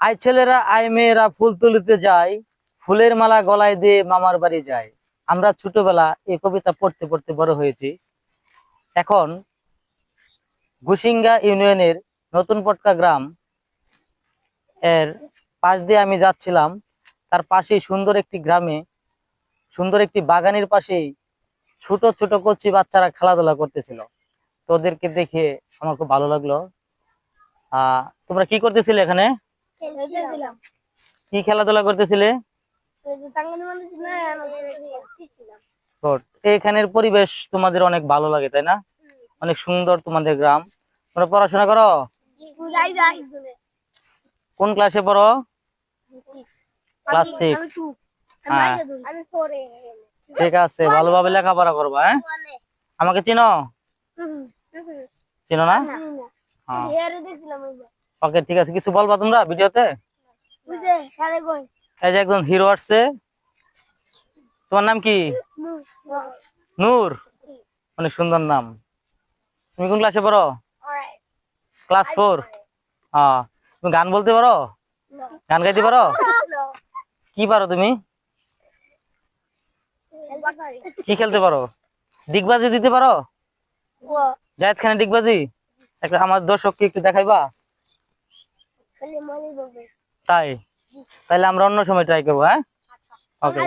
I ছেলেরা I মেয়েরা ফুল তুলিতে যায়, ফুলের মালা গলায় দিয়ে মামার বাড়ি যায়। আমরা ছোটবেলা এই কবিতা পড়তে পড়তে বড় হয়েছি। এখন গুসিঙ্গা ইউনিয়নের নতুন পটকা গ্রাম এর পাশ দিয়ে আমি যাচ্ছিলাম। তার পাশেই সুন্দর একটি গ্রামে, সুন্দর একটি বাগানের পাশেই ছোট ছোট কচি বাচ্চারা খেলাধুলা করতেছিল। তো ওদেরকে দেখে আমার খুব ভালো লাগলো। তোমরা কি করতেছিলে এখানে? কি খেলাধুলা করতেছিলে? এখানের পরিবেশ তোমাদের অনেক ভালো লাগে, তাই না? অনেক সুন্দর তোমাদের গ্রাম। তোমরা পড়াশোনা করো? কোন ক্লাসে পড়ো? ক্লাস 6। হ্যাঁ, ঠিক আছে, ভালোভাবে লেখাপড়া করবা। হ্যাঁ, আমাকে চিনো? চিনো না? হ্যাঁ, ওকে, ঠিক আছে। কিছু বলবা তোমরা ভিডিওতে? এই যে একজন হিরো আসছে। তোমার নাম কি? নূর। অনেক সুন্দর নাম। তুমি কোন ক্লাসে পড়ো? ক্লাস 4। তুমি গান বলতে পারো? গান গাইতে পারো? কি পারো তুমি? কি খেলতে পারো? ডিগবাজি দিতে পারো? জায়েদ খানের ডিগবাজি একটা আমার দর্শককে একটু দেখাইবা? তাই? তাহলে আমরা অন্য সময় ট্রাই করবো। হ্যাঁ, ওকে।